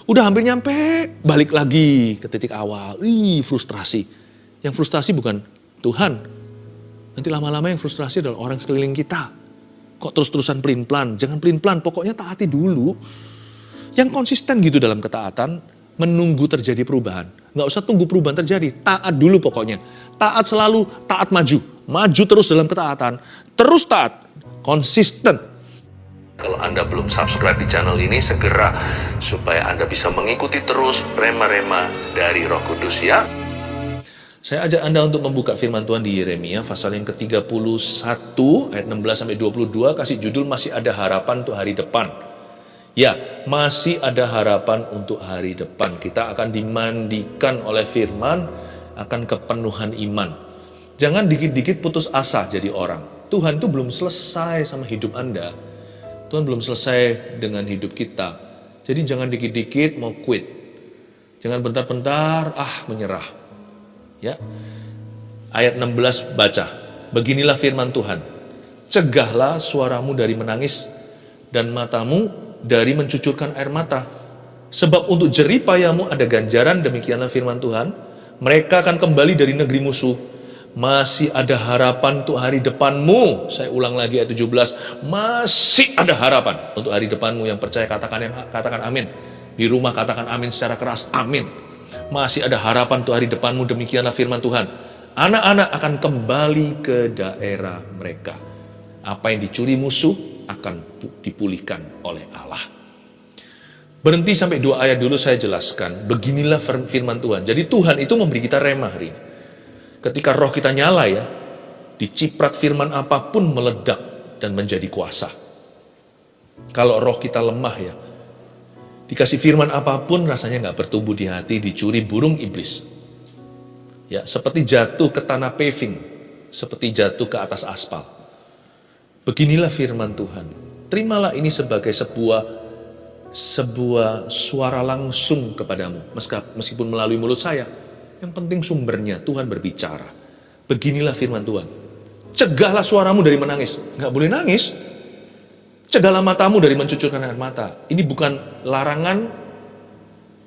Udah hampir nyampe, balik lagi ke titik awal. Frustrasi. Yang frustrasi bukan Tuhan. Nanti lama-lama yang frustrasi adalah orang sekeliling kita. Kok terus-terusan pelin-pelan? Jangan pelin-pelan, pokoknya taati dulu. Yang konsisten gitu dalam ketaatan, menunggu terjadi perubahan. Nggak usah tunggu perubahan terjadi, taat dulu pokoknya. Taat selalu, taat maju. Maju terus dalam ketaatan, terus taat, konsisten. Kalau Anda belum subscribe di channel ini, segera supaya Anda bisa mengikuti terus rema-rema dari Roh Kudus ya. Saya ajak Anda untuk membuka firman Tuhan di Yeremia pasal yang ke-31 ayat 16-22, kasih judul masih ada harapan untuk hari depan. Ya, masih ada harapan untuk hari depan. Kita akan dimandikan oleh firman, akan kepenuhan iman. Jangan dikit-dikit putus asa jadi orang. Tuhan itu belum selesai sama hidup Anda. Tuhan belum selesai dengan hidup kita. Jadi jangan dikit-dikit mau quit. Jangan bentar-bentar menyerah. Ya. Ayat 16 baca. Beginilah firman Tuhan. Cegahlah suaramu dari menangis dan matamu dari mencucurkan air mata. Sebab untuk jerih payahmu ada ganjaran, demikianlah firman Tuhan. Mereka akan kembali dari negeri musuh. Masih ada harapan untuk hari depanmu. Saya ulang lagi ayat 17. Masih ada harapan untuk hari depanmu. Yang percaya katakan amin. Di rumah katakan amin secara keras. Amin. Masih ada harapan untuk hari depanmu, demikianlah firman Tuhan. Anak-anak akan kembali ke daerah mereka. Apa yang dicuri musuh akan dipulihkan oleh Allah. Berhenti sampai 2 ayat dulu saya jelaskan. Beginilah firman Tuhan. Jadi Tuhan itu memberi kita rema hari ini. Ketika roh kita nyala ya, diciprat firman apapun meledak dan menjadi kuasa. Kalau roh kita lemah ya, dikasih firman apapun rasanya nggak bertumbuh di hati, dicuri burung iblis. Ya, seperti jatuh ke tanah paving, seperti jatuh ke atas aspal. Beginilah firman Tuhan. Terimalah ini sebagai sebuah suara langsung kepadamu, meskipun melalui mulut saya. Yang penting sumbernya, Tuhan berbicara. Beginilah firman Tuhan. Cegahlah suaramu dari menangis. Nggak boleh nangis. Cegahlah matamu dari mencucurkan air mata. Ini bukan larangan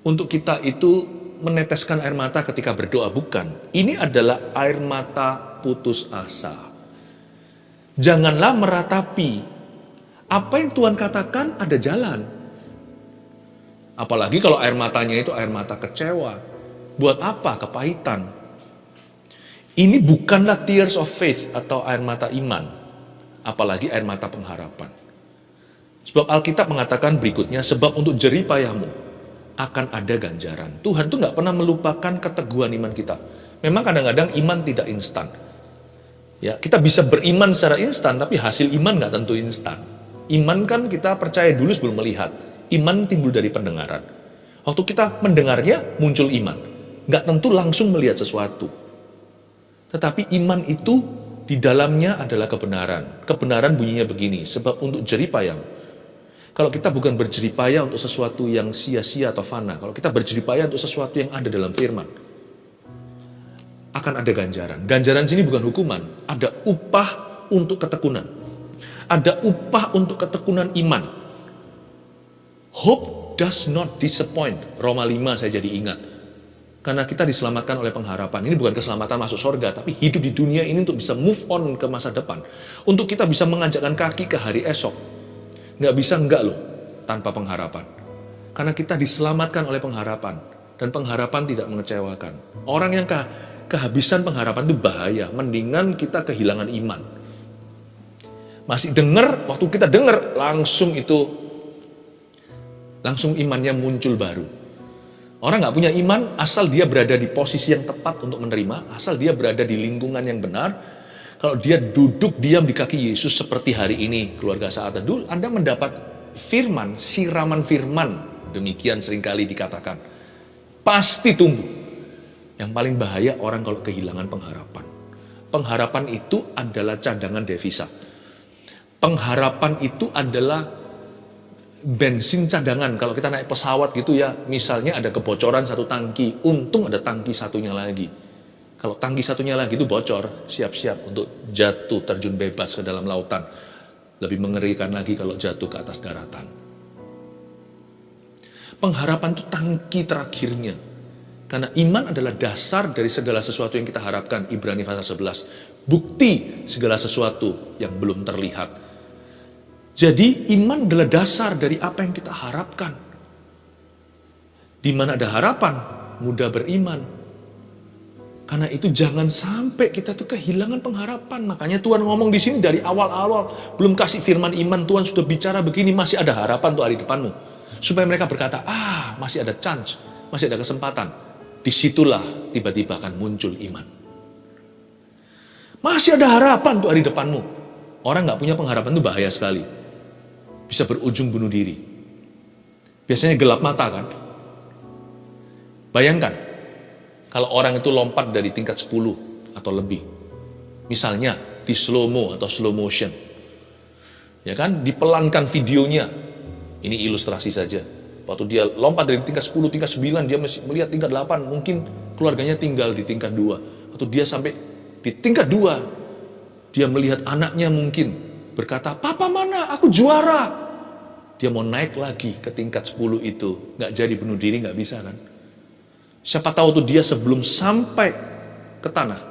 untuk kita itu meneteskan air mata ketika berdoa, bukan. Ini adalah air mata putus asa. Janganlah meratapi. Apa yang Tuhan katakan ada jalan. Apalagi kalau air matanya itu air mata kecewa. Buat apa kepahitan? Ini bukanlah tears of faith atau air mata iman. Apalagi air mata pengharapan. Sebab Alkitab mengatakan berikutnya, sebab untuk jerih payahmu akan ada ganjaran. Tuhan tuh nggak pernah melupakan keteguhan iman kita. Memang kadang-kadang iman tidak instan. Ya, kita bisa beriman secara instan, tapi hasil iman nggak tentu instan. Iman kan kita percaya dulu sebelum melihat. Iman timbul dari pendengaran. Waktu kita mendengarnya muncul iman. Nggak tentu langsung melihat sesuatu. Tetapi iman itu di dalamnya adalah kebenaran. Kebenaran bunyinya begini, sebab untuk jerih payahmu. Kalau kita bukan berjerih payah untuk sesuatu yang sia-sia atau fana, kalau kita berjerih payah untuk sesuatu yang ada dalam firman, akan ada ganjaran. Ganjaran sini bukan hukuman, ada upah untuk ketekunan. Ada upah untuk ketekunan iman. Hope does not disappoint. Roma 5 saya jadi ingat. Karena kita diselamatkan oleh pengharapan. Ini bukan keselamatan masuk surga, tapi hidup di dunia ini untuk bisa move on ke masa depan. Untuk kita bisa menganjakkan kaki ke hari esok. Nggak bisa enggak loh, tanpa pengharapan. Karena kita diselamatkan oleh pengharapan. Dan pengharapan tidak mengecewakan. Orang yang kehabisan pengharapan itu bahaya. Mendingan kita kehilangan iman. Masih dengar, waktu kita dengar, langsung imannya muncul baru. Orang nggak punya iman, asal dia berada di posisi yang tepat untuk menerima, asal dia berada di lingkungan yang benar. Kalau dia duduk diam di kaki Yesus seperti hari ini, keluarga saat teduh, Anda mendapat firman, siraman firman. Demikian seringkali dikatakan. Pasti tumbuh. Yang paling bahaya orang kalau kehilangan pengharapan. Pengharapan itu adalah cadangan devisa. Pengharapan itu adalah bensin cadangan. Kalau kita naik pesawat gitu ya, misalnya ada kebocoran satu tangki, untung ada tangki satunya lagi. Kalau tangki satunya lagi itu bocor, siap-siap untuk jatuh terjun bebas ke dalam lautan. Lebih mengerikan lagi kalau jatuh ke atas daratan. Pengharapan itu tangki terakhirnya. Karena iman adalah dasar dari segala sesuatu yang kita harapkan. Ibrani pasal 11. Bukti segala sesuatu yang belum terlihat. Jadi iman adalah dasar dari apa yang kita harapkan. Di mana ada harapan, mudah beriman. Karena itu jangan sampai kita tuh kehilangan pengharapan. Makanya Tuhan ngomong di sini dari awal-awal. Belum kasih firman iman, Tuhan sudah bicara begini, masih ada harapan tuh hari depanmu. Supaya mereka berkata, masih ada chance, masih ada kesempatan. Disitulah tiba-tiba akan muncul iman. Masih ada harapan tuh hari depanmu. Orang gak punya pengharapan itu bahaya sekali. Bisa berujung bunuh diri. Biasanya gelap mata kan? Bayangkan, kalau orang itu lompat dari tingkat 10 atau lebih. Misalnya di slow-mo atau slow motion. Ya kan, dipelankan videonya. Ini ilustrasi saja. Waktu dia lompat dari tingkat 10, tingkat 9, dia masih melihat tingkat 8. Mungkin keluarganya tinggal di tingkat 2. Waktu dia sampai di tingkat 2, dia melihat anaknya mungkin berkata, "Papa mana? Aku juara." Dia mau naik lagi ke tingkat 10 itu. Nggak jadi bunuh diri, nggak bisa kan? Siapa tahu tuh dia sebelum sampai ke tanah,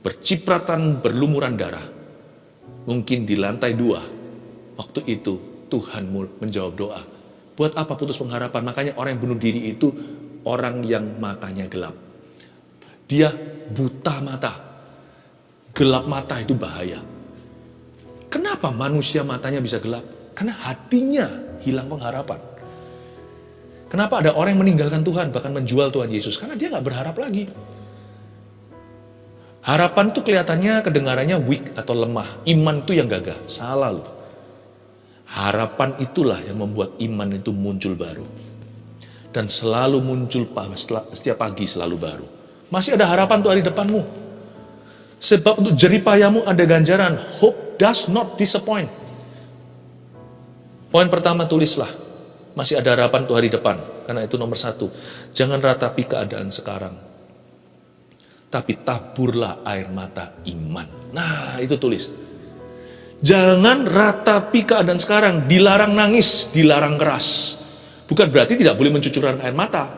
bercipratan berlumuran darah. Mungkin di lantai 2, waktu itu Tuhan menjawab doa. Buat apa putus pengharapan? Makanya orang yang bunuh diri itu orang yang matanya gelap. Dia buta mata. Gelap mata itu bahaya. Kenapa manusia matanya bisa gelap? Karena hatinya hilang pengharapan. Kenapa ada orang yang meninggalkan Tuhan, bahkan menjual Tuhan Yesus? Karena dia gak berharap lagi. Harapan itu kelihatannya, kedengarannya weak atau lemah. Iman itu yang gagah. Salah loh. Harapan itulah yang membuat iman itu muncul baru. Dan selalu muncul setiap pagi selalu baru. Masih ada harapan tuh hari depanmu. Sebab untuk jeripayamu ada ganjaran. Hope does not disappoint. Poin pertama tulislah. Masih ada harapan tuh hari depan. Karena itu nomor 1. Jangan ratapi keadaan sekarang. Tapi taburlah air mata iman. Nah itu tulis. Jangan ratapi keadaan sekarang. Dilarang nangis, dilarang keras. Bukan berarti tidak boleh mencucurkan air mata.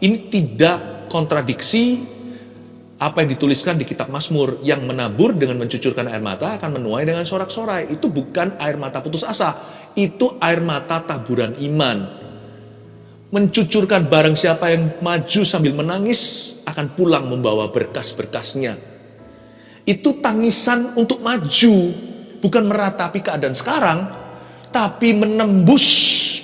Ini tidak kontradiksi apa yang dituliskan di kitab Mazmur. Yang menabur dengan mencucurkan air mata akan menuai dengan sorak-sorai. Itu bukan air mata putus asa. Itu air mata taburan iman. Mencucurkan barang siapa yang maju sambil menangis akan pulang membawa berkas-berkasnya. Itu tangisan untuk maju. Bukan meratapi keadaan sekarang, tapi menembus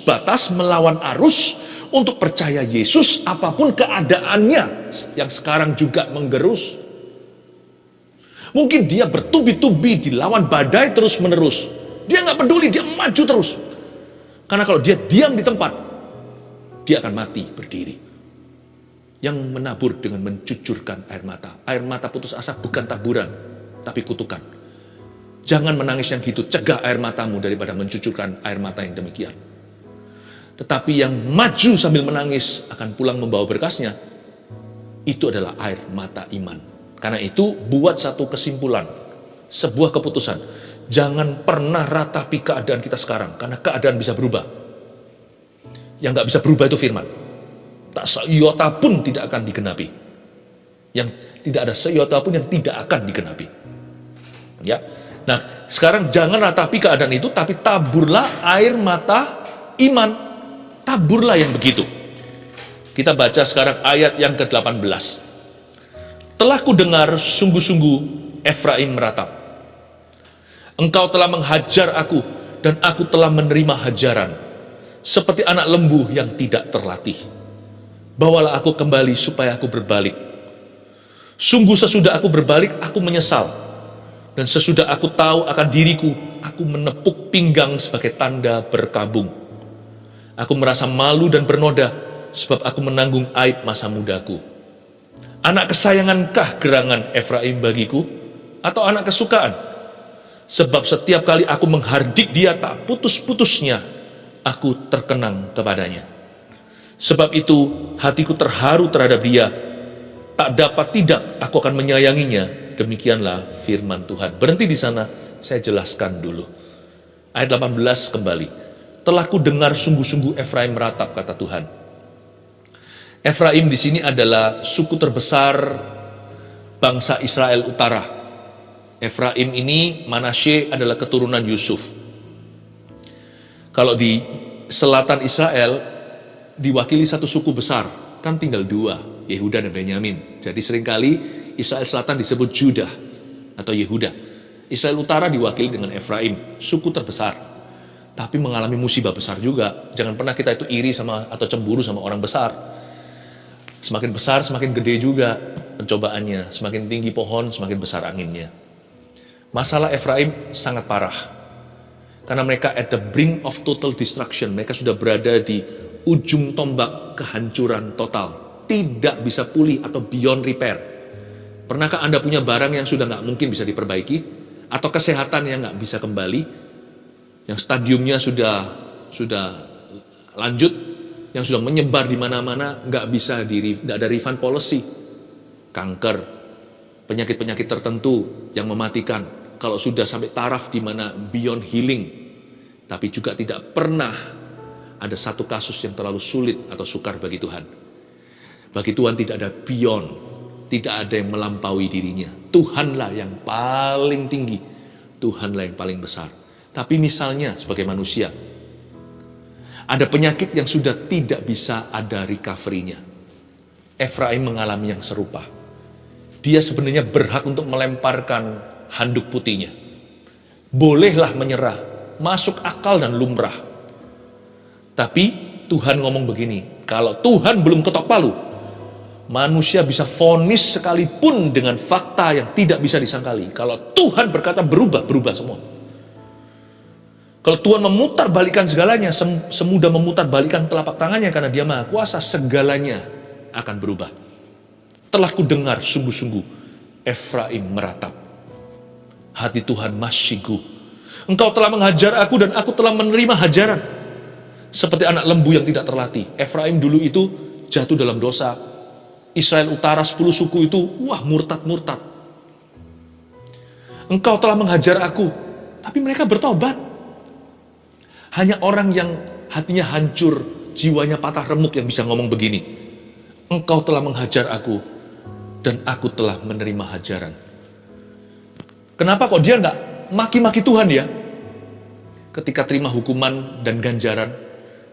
batas melawan arus untuk percaya Yesus apapun keadaannya yang sekarang juga menggerus. Mungkin dia bertubi-tubi dilawan badai terus-menerus. Dia nggak peduli, dia maju terus. Karena kalau dia diam di tempat, dia akan mati berdiri. Yang menabur dengan mencucurkan air mata. Air mata putus asa bukan taburan, tapi kutukan. Jangan menangis yang gitu, cegah air matamu daripada mencucurkan air mata yang demikian. Tetapi yang maju sambil menangis akan pulang membawa berkasnya, itu adalah air mata iman. Karena itu buat satu kesimpulan, sebuah keputusan. Jangan pernah ratapi keadaan kita sekarang, karena keadaan bisa berubah. Yang gak bisa berubah itu firman. Tak seiota pun tidak akan digenapi. Yang tidak ada seiota pun yang tidak akan digenapi. Ya. Nah, sekarang jangan ratapi keadaan itu, tapi taburlah air mata iman. Taburlah yang begitu. Kita baca sekarang ayat yang ke-18. Telah kudengar sungguh-sungguh Efraim meratap. Engkau telah menghajar aku, dan aku telah menerima hajaran. Seperti anak lembu yang tidak terlatih. Bawalah aku kembali supaya aku berbalik. Sungguh sesudah aku berbalik, aku menyesal. Dan sesudah aku tahu akan diriku, aku menepuk pinggang sebagai tanda berkabung. Aku merasa malu dan bernoda, sebab aku menanggung aib masa mudaku. Anak kesayangankah gerangan Efraim bagiku? Atau anak kesukaan? Sebab setiap kali aku menghardik dia tak putus-putusnya, aku terkenang kepadanya. Sebab itu hatiku terharu terhadap dia, tak dapat tidak aku akan menyayanginya. Demikianlah firman Tuhan. Berhenti di sana, saya jelaskan dulu. Ayat 18 kembali. Telah ku dengar sungguh-sungguh Efraim meratap, kata Tuhan. Efraim di sini adalah suku terbesar bangsa Israel Utara. Efraim ini, Manasye adalah keturunan Yusuf. Kalau di selatan Israel diwakili satu suku besar, kan tinggal dua, Yehuda dan Benyamin. Jadi seringkali Israel Selatan disebut Judah atau Yehuda. Israel Utara diwakili dengan Efraim, suku terbesar. Tapi mengalami musibah besar juga. Jangan pernah kita itu iri sama atau cemburu sama orang besar. Semakin besar, semakin gede juga pencobaannya. Semakin tinggi pohon, semakin besar anginnya. Masalah Efraim sangat parah. Karena mereka at the brink of total destruction. Mereka sudah berada di ujung tombak kehancuran total. Tidak bisa pulih atau beyond repair. Pernahkah Anda punya barang yang sudah nggak mungkin bisa diperbaiki? Atau kesehatan yang nggak bisa kembali? Yang stadiumnya sudah lanjut, yang sudah menyebar di mana-mana, nggak ada refund policy. Kanker, penyakit-penyakit tertentu yang mematikan. Kalau sudah sampai taraf di mana beyond healing, tapi juga tidak pernah ada satu kasus yang terlalu sulit atau sukar bagi Tuhan. Bagi Tuhan tidak ada beyond, tidak ada yang melampaui dirinya. Tuhanlah yang paling tinggi, Tuhanlah yang paling besar. Tapi misalnya sebagai manusia, ada penyakit yang sudah tidak bisa ada recovery-nya. Efraim mengalami yang serupa. Dia sebenarnya berhak untuk melemparkan handuk putihnya. Bolehlah menyerah, masuk akal dan lumrah. Tapi Tuhan ngomong begini, kalau Tuhan belum ketok palu, manusia bisa vonis sekalipun dengan fakta yang tidak bisa disangkali. Kalau Tuhan berkata berubah, berubah semua. Kalau Tuhan memutarbalikkan segalanya, semudah memutarbalikkan telapak tangannya karena Dia Maha Kuasa, segalanya akan berubah. Telah ku dengar sungguh-sungguh Efraim meratap. Hati Tuhan masyigu. Engkau telah menghajar aku dan aku telah menerima hajaran. Seperti anak lembu yang tidak terlatih. Efraim dulu itu jatuh dalam dosa. Israel Utara 10 suku itu, murtad-murtad. Engkau telah menghajar aku, tapi mereka bertobat. Hanya orang yang hatinya hancur, jiwanya patah remuk yang bisa ngomong begini. Engkau telah menghajar aku, dan aku telah menerima hajaran. Kenapa kok dia nggak maki-maki Tuhan ya? Ketika terima hukuman dan ganjaran.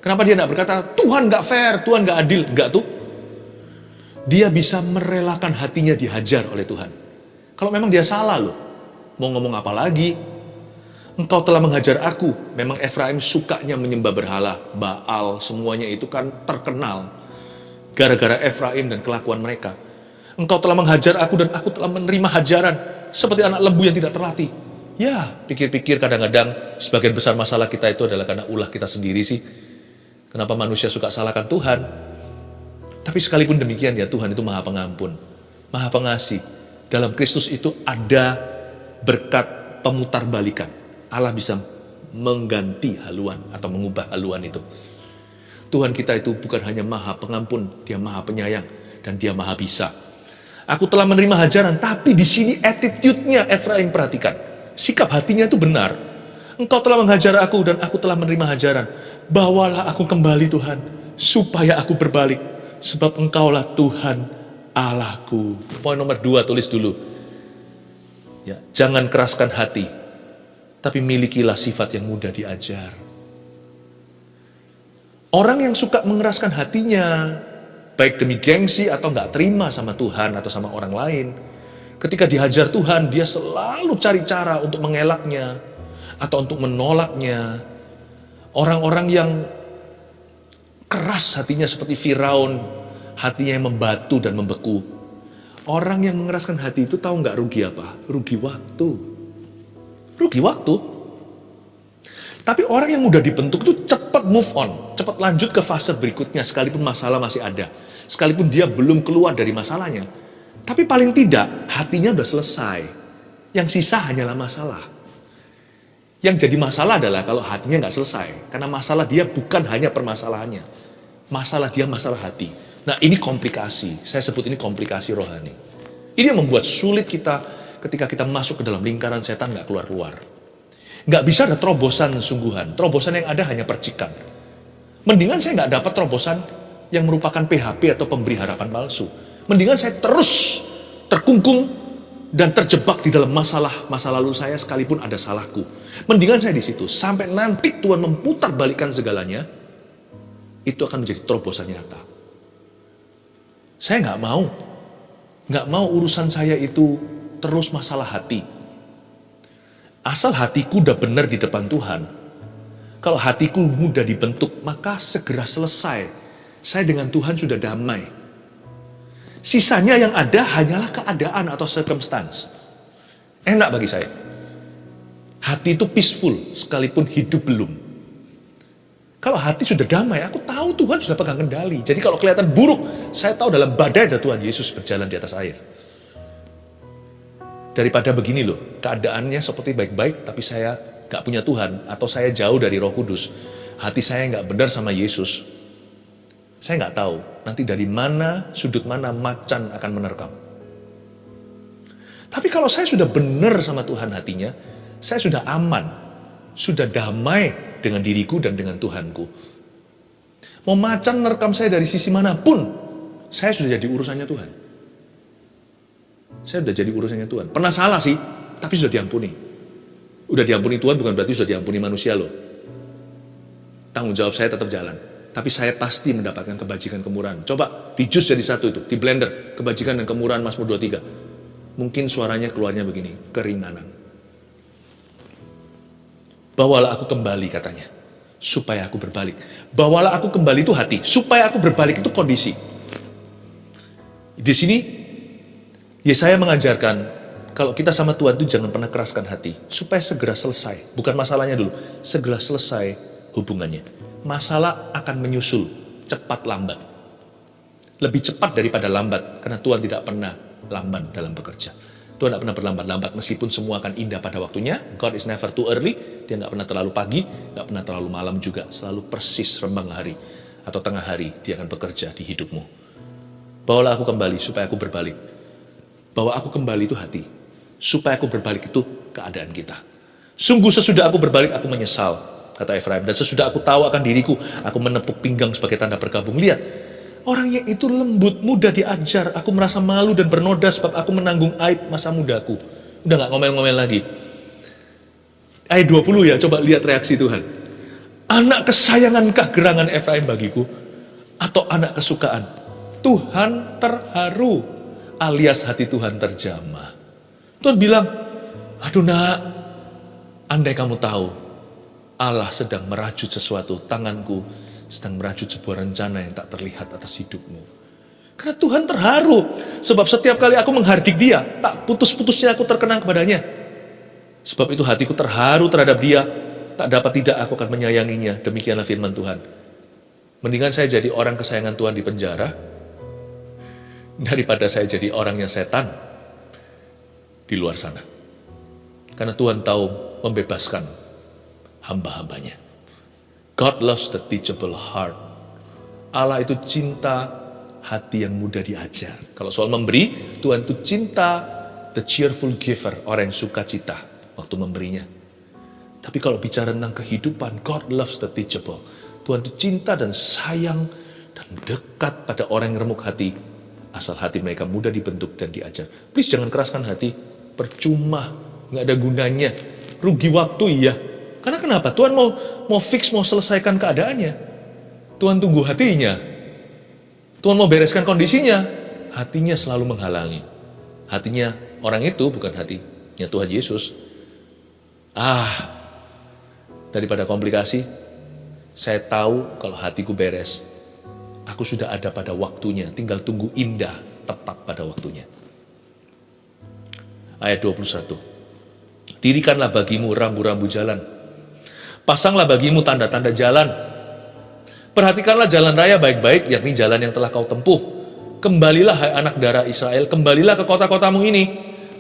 Kenapa dia nggak berkata, Tuhan nggak fair, Tuhan nggak adil? Nggak tuh. Dia bisa merelakan hatinya dihajar oleh Tuhan. Kalau memang dia salah loh, mau ngomong apa lagi? Engkau telah menghajar aku. Memang Efraim sukanya menyembah berhala, Baal, semuanya itu kan terkenal. Gara-gara Efraim dan kelakuan mereka. Engkau telah menghajar aku dan aku telah menerima hajaran. Seperti anak lembu yang tidak terlatih. Ya, pikir-pikir kadang-kadang sebagian besar masalah kita itu adalah karena ulah kita sendiri sih. Kenapa manusia suka salahkan Tuhan? Tapi sekalipun demikian ya, Tuhan itu Maha Pengampun, Maha Pengasih. Dalam Kristus itu ada berkat pemutarbalikan. Allah bisa mengganti haluan atau mengubah haluan itu. Tuhan kita itu bukan hanya Maha Pengampun, Dia Maha Penyayang dan Dia Maha Bisa. Aku telah menerima hajaran, tapi di sini attitude-nya Efraim, perhatikan. Sikap hatinya itu benar. Engkau telah menghajar aku dan aku telah menerima hajaran. Bawalah aku kembali Tuhan, supaya aku berbalik. Sebab Engkaulah Tuhan Allahku. Poin nomor 2, tulis dulu. Ya, jangan keraskan hati, tapi milikilah sifat yang mudah diajar. Orang yang suka mengeraskan hatinya, baik demi gengsi atau nggak terima sama Tuhan atau sama orang lain, ketika dihajar Tuhan, dia selalu cari cara untuk mengelaknya atau untuk menolaknya. Orang-orang yang keras hatinya seperti Firaun, hatinya yang membatu dan membeku. Orang yang mengeraskan hati itu tahu nggak rugi apa? Rugi waktu. Rugi waktu. Tapi orang yang mudah dibentuk itu cepat move on, cepat lanjut ke fase berikutnya sekalipun masalah masih ada. Sekalipun dia belum keluar dari masalahnya. Tapi paling tidak hatinya udah selesai. Yang sisa hanyalah masalah. Yang jadi masalah adalah kalau hatinya nggak selesai. Karena masalah dia bukan hanya permasalahannya. Masalah dia masalah hati. Nah, ini komplikasi. Saya sebut ini komplikasi rohani. Ini yang membuat sulit kita ketika kita masuk ke dalam lingkaran setan nggak keluar-keluar. Nggak bisa ada terobosan sungguhan. Terobosan yang ada hanya percikan. Mendingan saya nggak dapat terobosan yang merupakan PHP atau pemberi harapan palsu. Mendingan saya terus terkungkung dan terjebak di dalam masalah masa lalu saya sekalipun ada salahku. Mendingan saya di situ sampai nanti Tuhan memutarbalikkan segalanya. Itu akan menjadi terobosan nyata. Saya nggak mau urusan saya itu terus masalah hati. Asal hatiku udah benar di depan Tuhan. Kalau hatiku mudah dibentuk, maka segera selesai. Saya dengan Tuhan sudah damai. Sisanya yang ada hanyalah keadaan atau circumstance. Enak bagi saya. Hati itu peaceful, sekalipun hidup belum. Kalau hati sudah damai, aku tahu Tuhan sudah pegang kendali. Jadi kalau kelihatan buruk, saya tahu dalam badai ada Tuhan Yesus berjalan di atas air. Daripada begini loh, keadaannya seperti baik-baik, tapi saya gak punya Tuhan, atau saya jauh dari Roh Kudus. Hati saya gak benar sama Yesus. Saya gak tahu nanti dari mana, sudut mana macan akan menerkam. Tapi kalau saya sudah benar sama Tuhan hatinya, saya sudah aman, sudah damai dengan diriku dan dengan Tuhanku. Mau macan menerkam saya dari sisi manapun, saya sudah jadi urusannya Tuhan. Saya sudah jadi urusannya Tuhan. Pernah salah sih, tapi sudah diampuni. Udah diampuni Tuhan bukan berarti sudah diampuni manusia loh. Tanggung jawab saya tetap jalan. Tapi saya pasti mendapatkan kebajikan kemurahan. Coba di jus jadi satu itu, di blender. Kebajikan dan kemurahan Mazmur 23. Mungkin suaranya keluarnya begini, keringanan. Bawalah aku kembali katanya, supaya aku berbalik. Bawalah aku kembali itu hati, supaya aku berbalik itu kondisi. Di sini, Yesaya mengajarkan, kalau kita sama Tuhan itu jangan pernah keraskan hati, supaya segera selesai. Bukan masalahnya dulu, segera selesai hubungannya. Masalah akan menyusul, cepat lambat. Lebih cepat daripada lambat, karena Tuhan tidak pernah lambat dalam bekerja. Tuhan tidak pernah berlambat-lambat, meskipun semua akan indah pada waktunya. God is never too early, dia nggak pernah terlalu pagi, nggak pernah terlalu malam juga. Selalu persis rembang hari, atau tengah hari, dia akan bekerja di hidupmu. Bawalah aku kembali, supaya aku berbalik. Bawa aku kembali itu hati, supaya aku berbalik itu keadaan kita. Sungguh sesudah aku berbalik, aku menyesal, kata Efraim. Dan sesudah aku tahu akan diriku, aku menepuk pinggang sebagai tanda bergabung. Lihat, orangnya itu lembut, mudah diajar. Aku merasa malu dan bernoda sebab aku menanggung aib masa mudaku. Udah gak ngomel-ngomel lagi. Ayat 20 ya, coba lihat reaksi Tuhan. Anak kesayangankah gerangan Efraim bagiku? Atau anak kesukaan? Tuhan terharu, alias hati Tuhan terjamah. Tuhan bilang, aduh nak, andai kamu tahu, Allah sedang merajut sesuatu, tanganku sedang merajut sebuah rencana yang tak terlihat atas hidupmu. Karena Tuhan terharu, sebab setiap kali aku menghardik dia, tak putus-putusnya aku terkenang kepadanya. Sebab itu hatiku terharu terhadap dia, tak dapat tidak aku akan menyayanginya. Demikianlah firman Tuhan. Mendingan saya jadi orang kesayangan Tuhan di penjara, daripada saya jadi orang yang setan di luar sana. Karena Tuhan tahu membebaskan hamba-hambanya. God loves the teachable heart. Allah itu cinta hati yang mudah diajar. Kalau soal memberi, Tuhan itu cinta the cheerful giver, orang yang suka cita waktu memberinya. Tapi kalau bicara tentang kehidupan, God loves the teachable. Tuhan itu cinta dan sayang dan dekat pada orang yang remuk hati, asal hati mereka mudah dibentuk dan diajar. Please jangan keraskan hati, percuma, nggak ada gunanya, rugi waktu iya. Karena kenapa? Tuhan mau fix, mau selesaikan keadaannya. Tuhan tunggu hatinya. Tuhan mau bereskan kondisinya. Hatinya selalu menghalangi. Hatinya orang itu bukan hatinya Tuhan Yesus. Daripada komplikasi, saya tahu kalau hatiku beres. Aku sudah ada pada waktunya, tinggal tunggu indah, tepat pada waktunya. Ayat 21. Dirikanlah bagimu rambu-rambu jalan. Pasanglah bagimu tanda-tanda jalan. Perhatikanlah jalan raya baik-baik, yakni jalan yang telah kau tempuh. Kembalilah hai anak darah Israel, kembalilah ke kota-kotamu ini.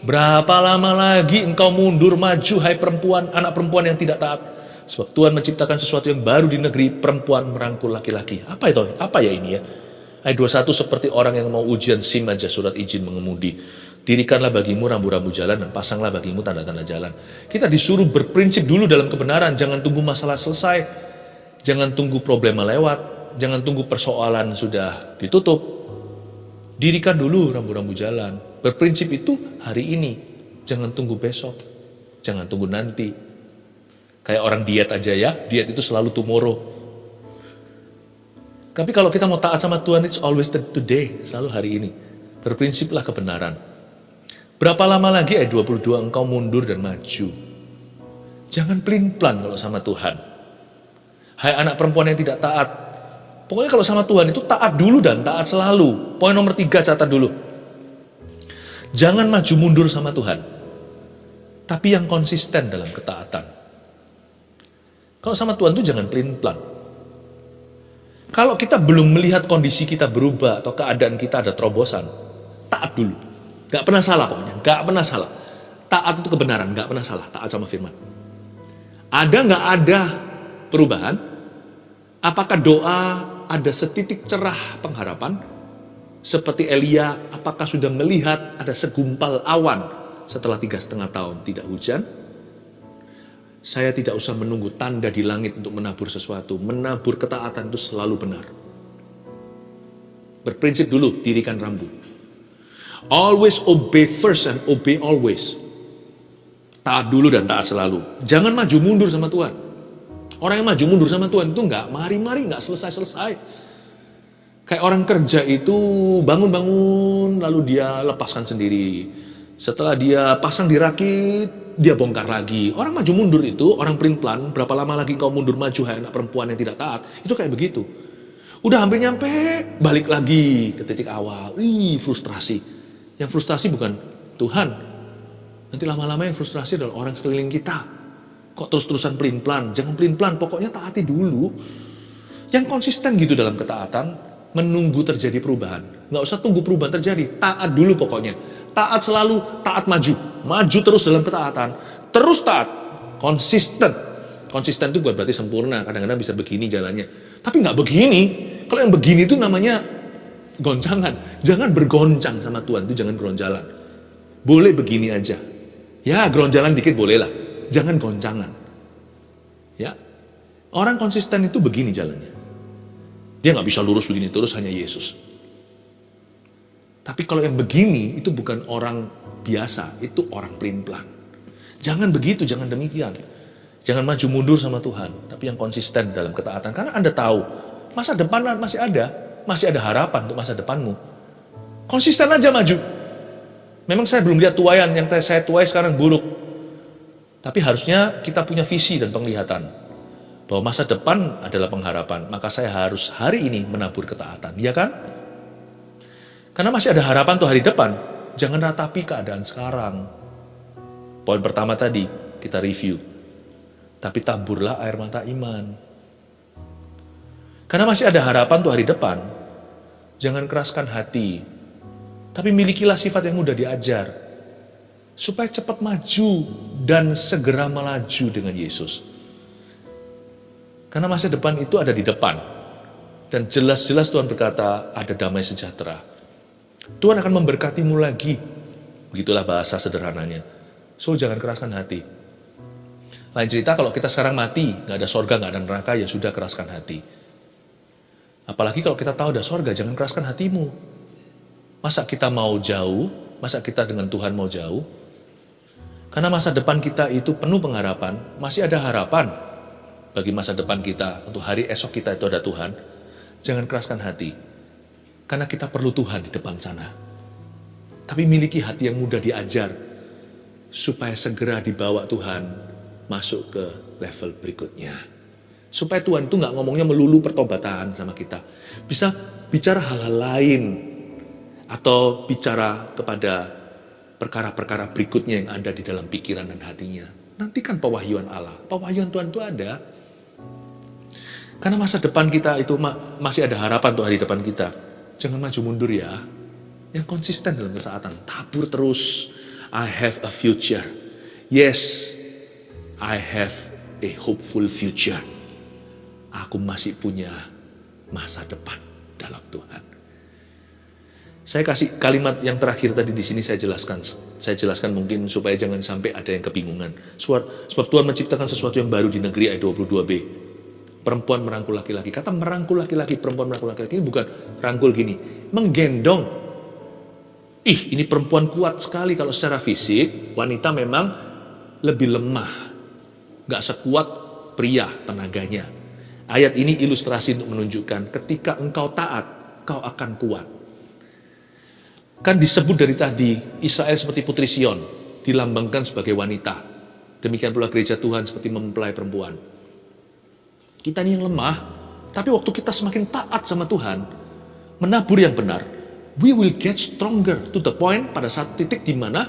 Berapa lama lagi engkau mundur maju hai perempuan, anak perempuan yang tidak taat? Sebab Tuhan menciptakan sesuatu yang baru di negeri, perempuan merangkul laki-laki. Apa itu? Apa ya ini ya? Ayat 21, seperti orang yang mau ujian SIM aja, surat izin mengemudi. Dirikanlah bagimu rambu-rambu jalan dan pasanglah bagimu tanda-tanda jalan. Kita disuruh berprinsip dulu dalam kebenaran. Jangan tunggu masalah selesai. Jangan tunggu problema lewat. Jangan tunggu persoalan sudah ditutup. Dirikan dulu rambu-rambu jalan. Berprinsip itu hari ini. Jangan tunggu besok. Jangan tunggu nanti. Kayak orang diet aja ya. Diet itu selalu tomorrow. Tapi kalau kita mau taat sama Tuhan, it's always the today. Selalu hari ini. Berprinsiplah kebenaran. Berapa lama lagi ayat 22 engkau mundur dan maju. Jangan pelin-pelan kalau sama Tuhan. Hai anak perempuan yang tidak taat. Pokoknya kalau sama Tuhan itu taat dulu dan taat selalu. Poin nomor 3 catat dulu. Jangan maju mundur sama Tuhan. Tapi yang konsisten dalam ketaatan. Kalau sama Tuhan itu jangan pelin-pelan. Kalau kita belum melihat kondisi kita berubah atau keadaan kita ada terobosan, taat dulu. Gak pernah salah pokoknya, gak pernah salah. Taat itu kebenaran, gak pernah salah. Taat sama firman. Ada gak ada perubahan? Apakah doa ada setitik cerah pengharapan? Seperti Elia, apakah sudah melihat ada segumpal awan setelah 3,5 tahun tidak hujan? Saya tidak usah menunggu tanda di langit untuk menabur sesuatu. Menabur ketaatan itu selalu benar. Berprinsip dulu, dirikan rambu. Always obey first and obey always. Taat dulu dan taat selalu. Jangan maju mundur sama Tuhan. Orang yang maju mundur sama Tuhan itu nggak mari-mari, nggak selesai-selesai. Kayak orang kerja itu bangun-bangun lalu dia lepaskan sendiri. Setelah dia pasang dirakit, dia bongkar lagi. Orang maju mundur itu, orang pelin-pelan, berapa lama lagi kau mundur maju, hai anak perempuan yang tidak taat. Itu kayak begitu. Udah hampir nyampe, balik lagi ke titik awal. Frustrasi. Yang frustrasi bukan Tuhan. Nanti lama-lama yang frustrasi adalah orang sekeliling kita. Kok terus-terusan pelin-pelan? Jangan pelin-pelan, pokoknya taati dulu. Yang konsisten gitu dalam ketaatan, menunggu terjadi perubahan. Nggak usah tunggu perubahan terjadi, taat dulu pokoknya. Taat selalu, taat maju. Maju terus dalam ketaatan. Terus taat, konsisten. Konsisten itu bukan berarti sempurna, kadang-kadang bisa begini jalannya. Tapi nggak begini. Kalau yang begini itu namanya goncangan. Jangan bergoncang sama Tuhan, itu jangan geronjalan. Boleh begini aja. Ya, geronjalan dikit boleh lah. Jangan goncangan. Ya. Orang konsisten itu begini jalannya. Dia nggak bisa lurus begini terus, hanya Yesus. Tapi kalau yang begini, itu bukan orang biasa, itu orang pelin-pelan. Jangan begitu, jangan demikian. Jangan maju mundur sama Tuhan, tapi yang konsisten dalam ketaatan. Karena Anda tahu, masa depan masih ada. Masih ada harapan untuk masa depanmu. Konsisten aja maju. Memang saya belum lihat tuaian, yang saya tuai sekarang buruk. Tapi harusnya kita punya visi dan penglihatan. Bahwa masa depan adalah pengharapan. Maka saya harus hari ini menabur ketaatan. Iya kan? Karena masih ada harapan untuk hari depan. Jangan ratapi keadaan sekarang. Poin pertama tadi, kita review. Tapi taburlah air mata iman. Karena masih ada harapan untuk hari depan. Jangan keraskan hati. Tapi milikilah sifat yang mudah diajar. Supaya cepat maju dan segera melaju dengan Yesus. Karena masa depan itu ada di depan. Dan jelas-jelas Tuhan berkata ada damai sejahtera. Tuhan akan memberkatimu lagi. Begitulah bahasa sederhananya. So jangan keraskan hati. Lain cerita kalau kita sekarang mati, gak ada sorga, gak ada neraka, ya sudah keraskan hati. Apalagi kalau kita tahu ada sorga, jangan keraskan hatimu. Masa kita mau jauh? Masa kita dengan Tuhan mau jauh? Karena masa depan kita itu penuh pengharapan, masih ada harapan bagi masa depan kita. Untuk hari esok kita itu ada Tuhan. Jangan keraskan hati. Karena kita perlu Tuhan di depan sana. Tapi miliki hati yang mudah diajar. Supaya segera dibawa Tuhan masuk ke level berikutnya. Supaya Tuhan itu nggak ngomongnya melulu pertobatan sama kita. Bisa bicara hal-hal lain. Atau bicara kepada perkara-perkara berikutnya yang ada di dalam pikiran dan hatinya. Nantikan pewahyuan Allah. Pewahyuan Tuhan itu ada. Karena masa depan kita itu masih ada harapan untuk hari depan kita. Jangan maju mundur ya. Yang konsisten dalam ketaatan. Tabur terus. I have a future. Yes, I have a hopeful future. Aku masih punya masa depan dalam Tuhan. Saya kasih kalimat yang terakhir tadi di sini saya jelaskan. Saya jelaskan mungkin supaya jangan sampai ada yang kebingungan. Sebab Tuhan menciptakan sesuatu yang baru di negeri ayat 22b. Perempuan merangkul laki-laki. Kata merangkul laki-laki, perempuan merangkul laki-laki ini bukan rangkul gini. Menggendong. Ini perempuan kuat sekali kalau secara fisik. Wanita memang lebih lemah. Gak sekuat pria tenaganya. Ayat ini ilustrasi untuk menunjukkan ketika engkau taat, kau akan kuat. Kan disebut dari tadi, Israel seperti Putri Sion, dilambangkan sebagai wanita. Demikian pula gereja Tuhan seperti mempelai perempuan. Kita ini yang lemah, tapi waktu kita semakin taat sama Tuhan, menabur yang benar, we will get stronger to the point pada satu titik di mana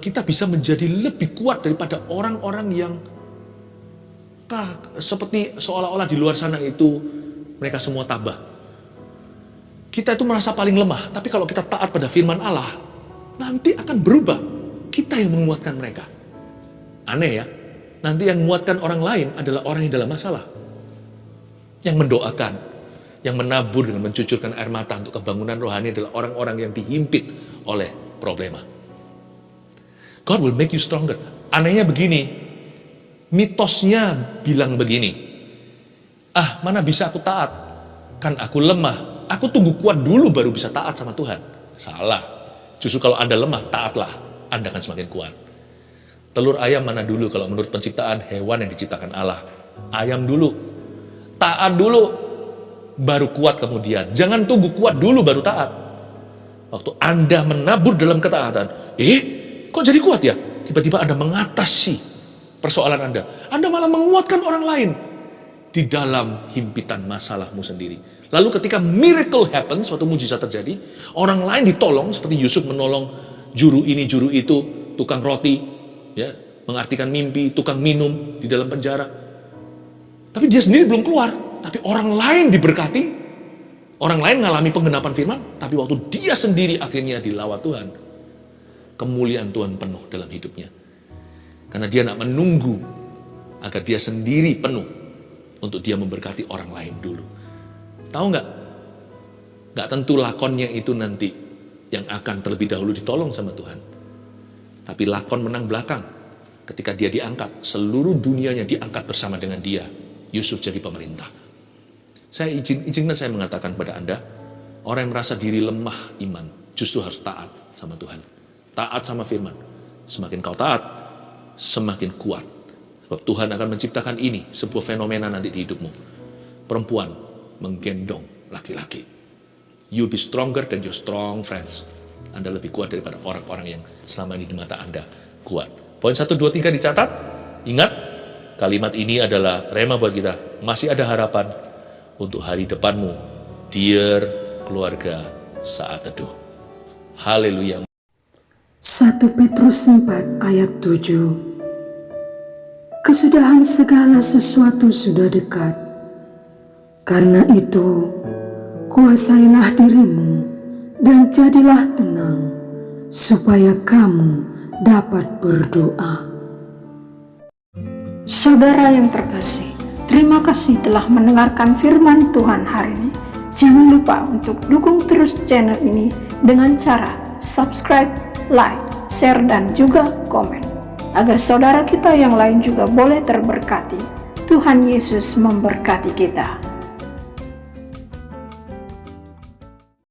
kita bisa menjadi lebih kuat daripada orang-orang yang seperti seolah-olah di luar sana itu mereka semua tabah. Kita itu merasa paling lemah, tapi kalau kita taat pada firman Allah, nanti akan berubah. Kita yang menguatkan mereka. Aneh ya, nanti yang menguatkan orang lain adalah orang yang dalam masalah. Yang mendoakan, yang menabur dengan mencucurkan air mata untuk kebangunan rohani adalah orang-orang yang dihimpit oleh problema. God will make you stronger. Anehnya begini, mitosnya bilang begini, mana bisa aku taat? Kan aku lemah. Aku tunggu kuat dulu baru bisa taat sama Tuhan. Salah. Justru kalau Anda lemah, taatlah. Anda akan semakin kuat. Telur ayam mana dulu kalau menurut penciptaan hewan yang diciptakan Allah? Ayam dulu. Taat dulu, baru kuat kemudian. Jangan tunggu kuat dulu baru taat. Waktu Anda menabur dalam ketaatan, kok jadi kuat ya? Tiba-tiba Anda mengatasi persoalan Anda. Anda malah menguatkan orang lain di dalam himpitan masalahmu sendiri. Lalu ketika miracle happen, suatu mujizat terjadi, orang lain ditolong, seperti Yusuf menolong juru ini, juru itu, tukang roti, ya, mengartikan mimpi, tukang minum di dalam penjara. Tapi dia sendiri belum keluar, tapi orang lain diberkati, orang lain mengalami penggenapan firman, tapi waktu dia sendiri akhirnya dilawat Tuhan, kemuliaan Tuhan penuh dalam hidupnya. Karena dia nak menunggu agar dia sendiri penuh untuk dia memberkati orang lain dulu. Tahu nggak? Nggak tentu lakonnya itu nanti yang akan terlebih dahulu ditolong sama Tuhan. Tapi lakon menang belakang. Ketika dia diangkat, seluruh dunianya diangkat bersama dengan dia. Yusuf jadi pemerintah. Saya izinkan saya mengatakan kepada Anda, orang yang merasa diri lemah iman, justru harus taat sama Tuhan. Taat sama firman. Semakin kau taat, semakin kuat. Sebab Tuhan akan menciptakan ini, sebuah fenomena nanti di hidupmu. Perempuan menggendong laki-laki. You be stronger than your strong friends. Anda lebih kuat daripada orang-orang yang selama ini di mata Anda kuat. Poin 1, 2, 3 dicatat. Ingat, kalimat ini adalah rema buat kita. Masih ada harapan untuk hari depanmu. Dear keluarga saat teduh. Haleluya. 1 Petrus 4 ayat 7. Kesudahan segala sesuatu sudah dekat. Karena itu, kuasailah dirimu dan jadilah tenang, supaya kamu dapat berdoa. Saudara yang terkasih, terima kasih telah mendengarkan firman Tuhan hari ini. Jangan lupa untuk dukung terus channel ini dengan cara subscribe, like, share, dan juga komen. Agar saudara kita yang lain juga boleh terberkati. Tuhan Yesus memberkati kita.